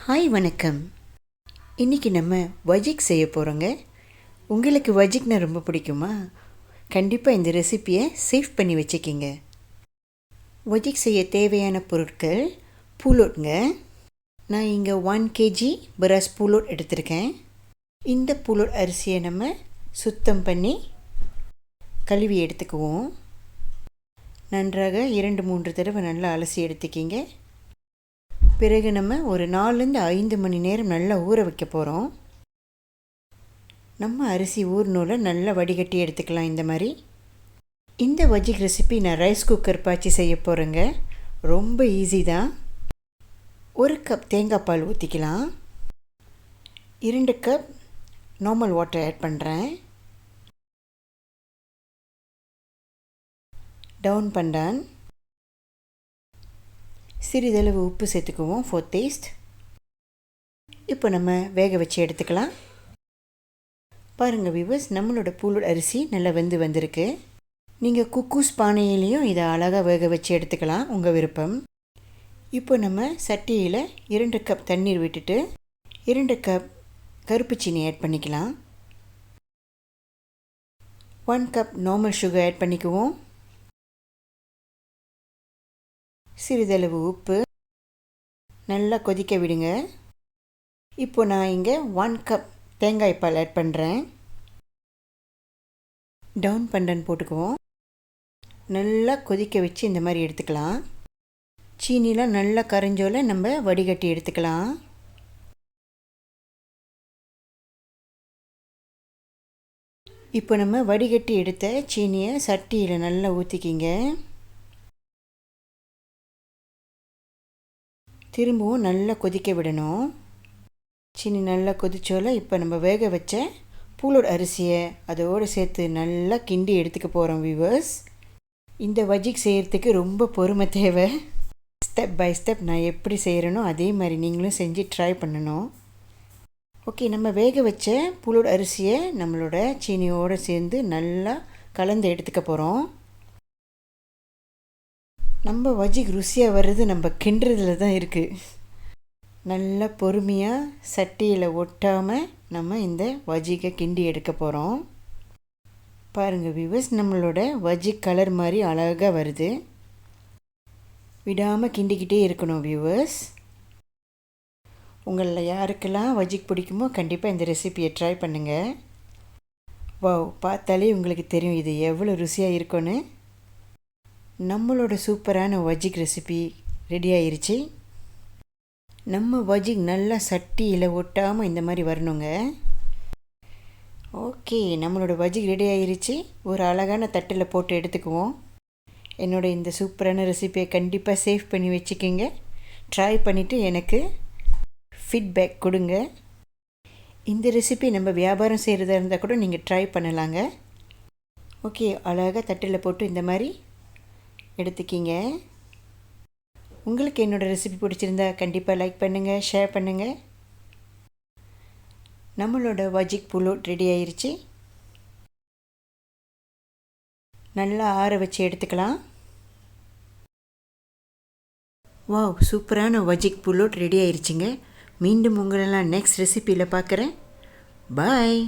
Hi வணக்கம். இன்றைக்கி நம்ம வஜிக் செய்ய போகிறோங்க. உங்களுக்கு வஜிக்னா ரொம்ப பிடிக்குமா? கண்டிப்பாக இந்த ரெசிப்பியை சேவ் பண்ணி வச்சுக்கிங்க. வஜிக் செய்ய தேவையான பொருட்கள் பூலோட்ங்க. நான் இங்கே 1 kg பராஸ் பூலோட் எடுத்திருக்கேன். இந்த பூலோட் அரிசியை நம்ம சுத்தம் பண்ணி கழுவி எடுத்துக்குவோம். நன்றாக 2-3 தடவை நல்லா அலசி எடுத்துக்கிங்க. பிறகு நம்ம ஒரு 4-5 மணி நேரம் நல்லா ஊற வைக்க போகிறோம். நம்ம அரிசி ஊறினோல நல்லா வடிகட்டி எடுத்துக்கலாம். இந்த வஜிக் ரெசிபி நான் ரைஸ் குக்கர் பாய்ச்சி செய்ய போகிறேங்க. ரொம்ப ஈஸி தான். 1 கப் தேங்காய் பால் ஊற்றிக்கலாம். 2 கப் நார்மல் வாட்டர் ஆட் பண்ணுறேன். டவுன் பண்ணான். சிறிதளவு உப்பு சேர்த்துக்குவோம் ஃபார் டேஸ்ட். இப்போ நம்ம வேக வச்சு எடுத்துக்கலாம். பாருங்கள் வியூவர்ஸ், நம்மளோட பூலோட் அரிசி நல்லா வந்திருக்கு. நீங்கள் குக்கூஸ் பானையிலையும் இதை அழகாக வேக வச்சு எடுத்துக்கலாம், உங்கள் விருப்பம். இப்போ நம்ம சட்டியில் 2 கப் தண்ணீர் விட்டுட்டு 2 கப் கருப்பு சீனி ஆட் பண்ணிக்கலாம். 1 கப் நார்மல் சுகர் ஆட் பண்ணிக்குவோம். சிறிதளவு உப்பு. நல்லா கொதிக்க விடுங்க. இப்போ நான் இங்கே 1 கப் தேங்காய் பால் ஆட் பண்ணுறேன். டவுன் பண்ணன் போட்டுக்குவோம். நல்லா கொதிக்க வச்சு இந்த மாதிரி எடுத்துக்கலாம். சீனிலாம் நல்லா கரைஞ்சோல நம்ம வடிகட்டி எடுத்துக்கலாம். இப்போ நம்ம வடிகட்டி எடுத்த சீனியை சட்டியில் நல்லா ஊற்றிக்கிங்க. திரும்பவும் நல்லா கொதிக்க விடணும். சீனி நல்லா கொதிச்சோல இப்போ நம்ம வேக வச்ச பூலோட் அரிசியை அதோடு சேர்த்து நல்லா கிண்டி எடுத்துக்க போகிறோம் வியூவர்ஸ். இந்த வஜிக் செய்கிறதுக்கு ரொம்ப பொறுமை தேவை. ஸ்டெப் பை ஸ்டெப் நான் எப்படி செய்கிறேனோ அதே மாதிரி நீங்களும் செஞ்சு ட்ரை பண்ணணும். ஓகே, நம்ம வேக வச்ச பூலோட் அரிசியை நம்மளோட சீனியோடு சேர்ந்து நல்லா கலந்து எடுத்துக்க போகிறோம். நம்ம வஜிக் ருசியாக வர்றது நம்ம கிண்டுறதுல தான் இருக்குது. நல்லா பொறுமையாக சட்டியில் ஒட்டாமல் நம்ம இந்த வஜிக்கை கிண்டி எடுக்க போகிறோம். பாருங்கள் வியூவர்ஸ், நம்மளோட வஜிக் கலர் மாதிரி அழகாக வருது. விடாமல் கிண்டிக்கிட்டே இருக்கணும் வியூவர்ஸ். உங்களில் யாருக்கெல்லாம் வஜிக் பிடிக்குமோ கண்டிப்பாக இந்த ரெசிபியை ட்ரை பண்ணுங்கள். வாவ், பார்த்தாலே உங்களுக்கு தெரியும் இது எவ்வளோ ருசியாக இருக்குன்னு. நம்மளோட சூப்பரான வஜிக் ரெசிபி ரெடி ஆயிருச்சு. நம்ம வஜிக் நல்லா சட்டியில் ஒட்டாமல் இந்த மாதிரி வரணுங்க. ஓகே, நம்மளோட வஜிக் ரெடி ஆயிருச்சு. ஒரு அழகான தட்டில் போட்டு எடுத்துக்குவோம். என்னோட இந்த சூப்பரான ரெசிபியை கண்டிப்பாக சேவ் பண்ணி வச்சுக்கிங்க. ட்ரை பண்ணிவிட்டு எனக்கு ஃபீட்பேக் கொடுங்க. இந்த ரெசிபி நம்ம வியாபாரம் செய்கிறதா இருந்தால் கூட நீங்கள் ட்ரை பண்ணலாங்க. ஓகே, அழகாக தட்டில் போட்டு இந்த மாதிரி எடுத்துக்கிங்க. உங்களுக்கு என்னோடய ரெசிபி பிடிச்சிருந்தா கண்டிப்பாக லைக் பண்ணுங்கள், ஷேர் பண்ணுங்கள். நம்மளோட வஜிக் பூலோட் ரெடி ஆயிருச்சு. நல்லா ஆற வச்சு எடுத்துக்கலாம். வாவ், சூப்பரான வஜிக் பூலோட் ரெடி ஆயிருச்சுங்க. மீண்டும் உங்களெல்லாம் நெக்ஸ்ட் ரெசிபியில் பார்க்குறேன். பாய்.